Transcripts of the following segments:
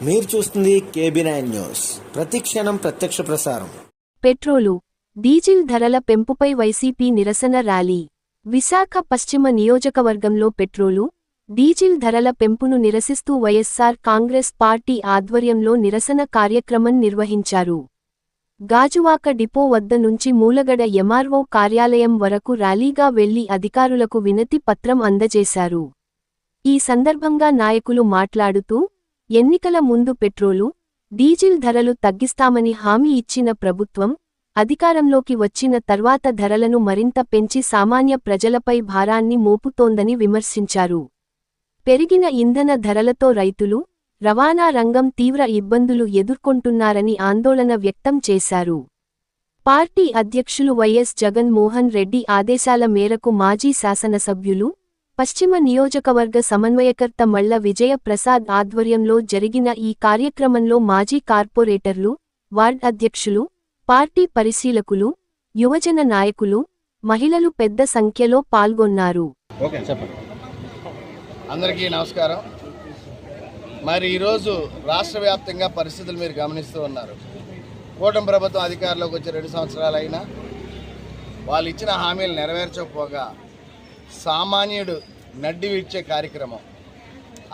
మీరు చూస్తుంది KB9 news, ప్రతిక్షణం ప్రత్యక్ష ప్రసారం. పెట్రోలు, డీజిల్ ధరల పెంపుపై వైసీపీ నిరసన ర్యాలీ. విశాఖ పశ్చిమ నియోజకవర్గంలో పెట్రోలు, డీజిల్ ధరల పెంపును నిరసిస్తూ వైఎస్సార్ కాంగ్రెస్ పార్టీ ఆధ్వర్యంలో నిరసన కార్యక్రమం నిర్వహించారు. గాజువాక డిపో వద్ద నుంచి మూలగడ ఎంఆర్ఓ కార్యాలయం వరకు ర్యాలీగా వెళ్లి అధికారులకు వినతి పత్రం అందజేశారు. ఈ సందర్భంగా నాయకులు మాట్లాడుతూ, ఎన్నికల ముందు పెట్రోలు, డీజిల్ ధరలు తగ్గిస్తామని హామీ ఇచ్చిన ప్రభుత్వం, అధికారంలోకి వచ్చిన తర్వాత ధరలను మరింత పెంచి సామాన్య ప్రజలపై భారాన్ని మోపుతోందని విమర్శించారు. పెరిగిన ఇంధన ధరలతో రైతులు, రవాణా రంగం తీవ్ర ఇబ్బందులు ఎదుర్కొంటున్నారని ఆందోళన వ్యక్తం చేశారు. పార్టీ అధ్యక్షులు వైఎస్ జగన్మోహన్ రెడ్డి ఆదేశాల మేరకు మాజీ శాసనసభ్యులు, పశ్చిమ నియోజకవర్గ సమన్వయకర్త మళ్ల విజయ ప్రసాద్ ఆధ్వర్యంలో జరిగిన ఈ కార్యక్రమంలో మాజీ కార్పొరేటర్లు, వార్డ్ అధ్యక్షులు, పార్టీ పరిశీలకులు, యువజన నాయకులు, మహిళలు పెద్ద సంఖ్యలో పాల్గొన్నారు. అందరికీ నమస్కారం. మరి ఈరోజు రాష్ట్ర వ్యాప్తంగా పరిస్థితులు మీరు గమనిస్తూ ఉన్నారు. కూటమి ప్రభుత్వం అధికారంలోకి వచ్చి 2 సంవత్సరాలైనా వాళ్ళు ఇచ్చిన హామీలు నెరవేర్చకపోగా సామాన్యుడు నడ్డి విడిచే కార్యక్రమం,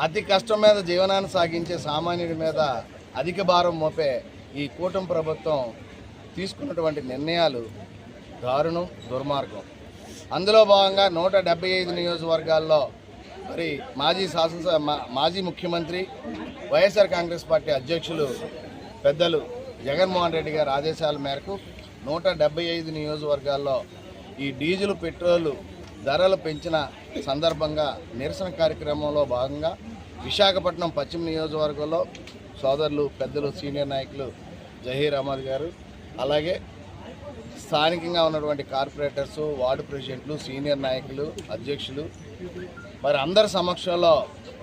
అతి కష్టం మీద జీవనాన్ని సాగించే సామాన్యుడి మీద అధిక భారం మోపే ఈ కూటమి ప్రభుత్వం తీసుకున్నటువంటి నిర్ణయాలు దారుణం, దుర్మార్గం. అందులో భాగంగా 175 నియోజకవర్గాల్లో మరి మాజీ ముఖ్యమంత్రి, వైఎస్ఆర్ కాంగ్రెస్ పార్టీ అధ్యక్షులు పెద్దలు జగన్మోహన్ రెడ్డి గారి ఆదేశాల మేరకు 175 నియోజకవర్గాల్లో ఈ డీజిల్, పెట్రోలు ధరలు పెంచిన సందర్భంగా నిరసన కార్యక్రమంలో భాగంగా విశాఖపట్నం పశ్చిమ నియోజకవర్గంలో సోదరులు, పెద్దలు, సీనియర్ నాయకులు జహీర్ అహ్మద్ గారు, అలాగే స్థానికంగా ఉన్నటువంటి కార్పొరేటర్సు, వార్డు ప్రెసిడెంట్లు, సీనియర్ నాయకులు, అధ్యక్షులు, మరి అందరి సమక్షంలో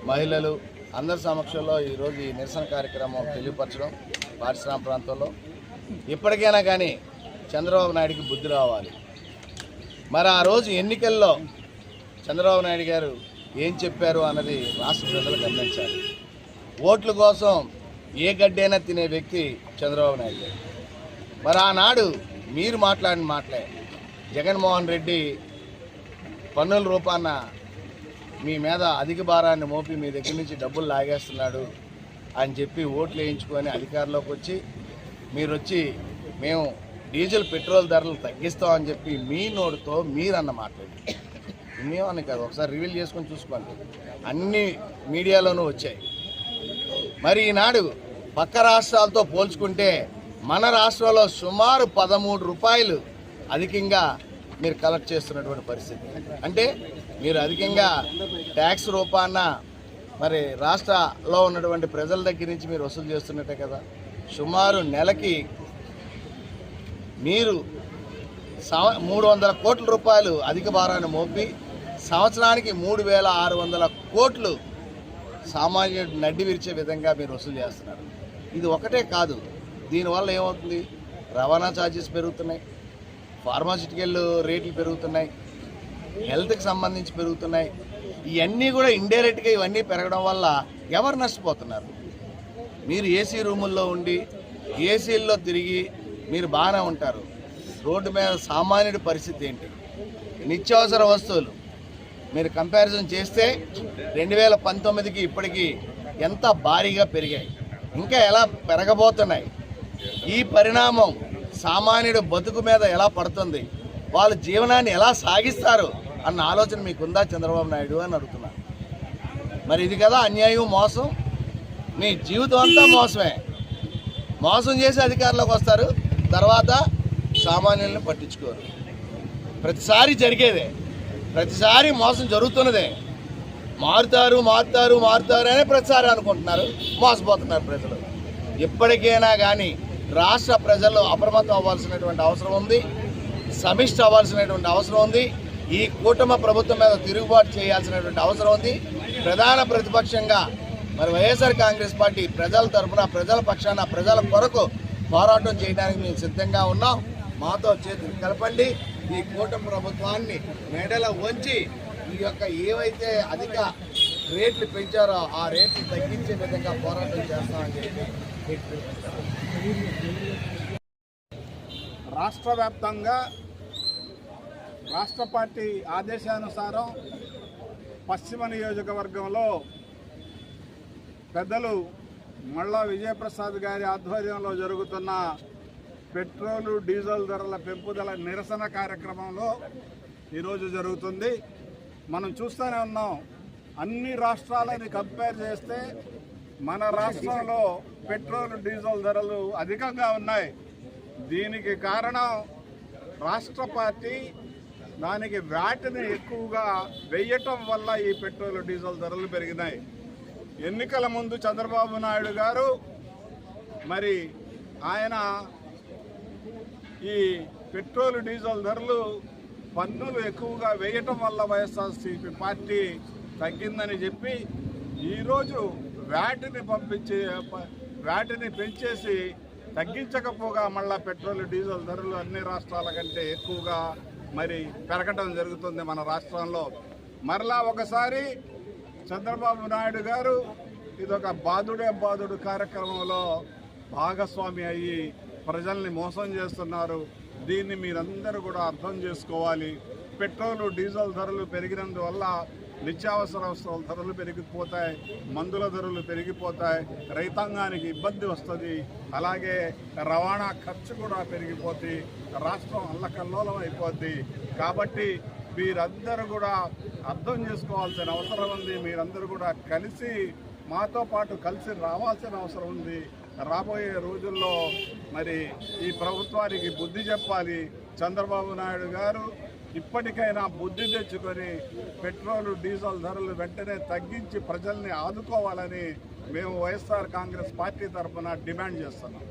మహిళలు అందరి సమక్షంలో ఈరోజు ఈ నిరసన కార్యక్రమం తెలియపరచడం. పారిశ్రామిక ప్రాంతంలో ఇప్పటికైనా కానీ చంద్రబాబు నాయుడికి బుద్ధి రావాలి. మరి ఆ రోజు ఎన్నికల్లో చంద్రబాబు నాయుడు గారు ఏం చెప్పారు అన్నది రాష్ట్ర ప్రజలు గమనించాలి. ఓట్ల కోసం ఏ గడ్డైనా తినే వ్యక్తి చంద్రబాబు నాయుడు గారు. మరి ఆనాడు మీరు మాట్లాడిన మాటలే, జగన్మోహన్ రెడ్డి పన్నుల రూపాన మీ మీద అధిక భారాన్ని మోపి మీ దగ్గర నుంచి డబ్బులు లాగేస్తున్నాడు అని చెప్పి ఓట్లు వేయించుకొని అధికారంలోకి వచ్చి మీరు వచ్చి మేము డీజిల్, పెట్రోల్ ధరలు తగ్గిస్తామని చెప్పి మీ నోటితో మీరన్న మాట్లాడి మేమని కాదు, ఒకసారి రివీల్ చేసుకొని చూసుకోండి. అన్ని మీడియాలోనూ వచ్చాయి. మరి ఈనాడు పక్క రాష్ట్రాలతో పోల్చుకుంటే మన రాష్ట్రంలో సుమారు 13 రూపాయలు అధికంగా మీరు కలెక్ట్ చేస్తున్నటువంటి పరిస్థితి. అంటే మీరు అధికంగా ట్యాక్స్ రూపాన మరి రాష్ట్రంలో ఉన్నటువంటి ప్రజల దగ్గర నుంచి మీరు వసూలు చేస్తున్నట్టే కదా. సుమారు నెలకి మీరు 300 కోట్ల రూపాయలు అధిక భారాన్ని మోపి సంవత్సరానికి 3,600 కోట్లు సామాన్యుడు నడ్డి విరిచే విధంగా మీరు వసూలు చేస్తున్నారు. ఇది ఒకటే కాదు, దీనివల్ల ఏమవుతుంది? రవాణా ఛార్జెస్ పెరుగుతున్నాయి, ఫార్మాసిటికల్ రేట్లు పెరుగుతున్నాయి, హెల్త్కి సంబంధించి పెరుగుతున్నాయి. ఇవన్నీ కూడా ఇండైరెక్ట్గా ఇవన్నీ పెరగడం వల్ల ఎవరు నష్టపోతున్నారు? మీరు ఏసీ రూముల్లో ఉండి ఏసీల్లో తిరిగి మీరు బాగానే ఉంటారు. రోడ్డు మీద సామాన్యుడి పరిస్థితి ఏంటి? నిత్యావసర వస్తువులు మీరు కంపారిజన్ చేస్తే 2019కి ఇప్పటికీ ఎంత భారీగా పెరిగాయి, ఇంకా ఎలా పెరగబోతున్నాయి. ఈ పరిణామం సామాన్యుడు బతుకు మీద ఎలా పడుతుంది, వాళ్ళ జీవనాన్ని ఎలా సాగిస్తారు అన్న ఆలోచన మీకుందా చంద్రబాబు నాయుడు అని అడుగుతున్నారు. మరి ఇది కదా అన్యాయం, మోసం. మీ జీవితం అంతా మోసమే. మోసం చేసి అధికారంలోకి వస్తారు, తర్వాత సామాన్యుల్ని పట్టించుకోరు. ప్రతిసారి జరిగేదే, ప్రతిసారి మోసం జరుగుతున్నదే. మారుతారు మారుతారు మారుతారు అనే ప్రతిసారి అనుకుంటున్నారు, మోసపోతున్నారు ప్రజలు. ఎప్పటికైనా కానీ రాష్ట్ర ప్రజలు అప్రమత్తం అవ్వాల్సినటువంటి అవసరం ఉంది, సమిష్టి అవ్వాల్సినటువంటి అవసరం ఉంది. ఈ కూటమి ప్రభుత్వం మీద తిరుగుబాటు చేయాల్సినటువంటి అవసరం ఉంది. ప్రధాన ప్రతిపక్షంగా మరి వైఎస్ఆర్ కాంగ్రెస్ పార్టీ ప్రజల తరఫున, ప్రజల పక్షాన, ప్రజల కొరకు పోరాటం చేయడానికి మేము సిద్ధంగా ఉన్నాం. మాతో చేతులు కలపండి. ఈ కూటమి ప్రభుత్వాన్ని మెడల వంచి ఈ యొక్క ఏవైతే అధిక రేట్లు పెంచారో ఆ రేట్లు తగ్గించే విధంగా పోరాటం చేస్తామని చెప్పి రాష్ట్ర వ్యాప్తంగా రాష్ట్ర పార్టీ ఆదేశానుసారం పశ్చిమ నియోజకవర్గంలో పెద్దలు మళ్ళా విజయప్రసాద్ గారి ఆధ్వర్యంలో జరుగుతున్న పెట్రోలు డీజిల్ ధరల పెంపుదల నిరసన కార్యక్రమంలో ఈరోజు జరుగుతుంది. మనం చూస్తూనే ఉన్నాం, అన్ని రాష్ట్రాలని కంపేర్ చేస్తే మన రాష్ట్రంలో పెట్రోల్ డీజిల్ ధరలు అధికంగా ఉన్నాయి. దీనికి కారణం రాష్ట్ర పార్టీ దానికి వ్యాట్ని ఎక్కువగా వేయటం వల్ల ఈ పెట్రోల్ డీజిల్ ధరలు పెరిగినాయి. ఎన్నికల ముందు చంద్రబాబు నాయుడు గారు మరి ఆయన ఈ పెట్రోల్ డీజిల్ ధరలు పన్నులు ఎక్కువగా వేయటం వల్ల వైఎస్ఆర్సీపీ పార్టీ తగ్గిందని చెప్పి ఈరోజు వ్యాట్ని పెంచేసి తగ్గించకపోగా మళ్ళా పెట్రోల్ డీజిల్ ధరలు అన్ని రాష్ట్రాల కంటే ఎక్కువగా మరి పెరగటం జరుగుతుంది మన రాష్ట్రంలో. మరలా ఒకసారి చంద్రబాబు నాయుడు గారు ఇదొక బాదుడు కార్యక్రమంలో భాగస్వామి అయ్యి ప్రజల్ని మోసం చేస్తున్నారు. దీన్ని మీరందరూ కూడా అర్థం చేసుకోవాలి. పెట్రోలు డీజిల్ ధరలు పెరిగినందువల్ల నిత్యావసర వస్తువుల ధరలు పెరిగిపోతాయి, మందుల ధరలు పెరిగిపోతాయి, రైతాంగానికి ఇబ్బంది వస్తుంది, అలాగే రవాణా ఖర్చు కూడా పెరిగిపోతుంది, రాష్ట్రం అల్లకల్లోలం అయిపోద్ది. కాబట్టి మీరందరూ కూడా అర్థం చేసుకోవాల్సిన అవసరం ఉంది. మీరందరూ కూడా కలిసి మాతో పాటు కలిసి రావాల్సిన అవసరం ఉంది. రాబోయే రోజుల్లో మరి ఈ ప్రభుత్వానికి బుద్ధి చెప్పాలి. చంద్రబాబు నాయుడు గారు ఇప్పటికైనా బుద్ధి తెచ్చుకొని పెట్రోలు డీజిల్ ధరలు వెంటనే తగ్గించి ప్రజల్ని ఆదుకోవాలని మేము వైఎస్ఆర్ కాంగ్రెస్ పార్టీ తరఫున డిమాండ్ చేస్తున్నాం.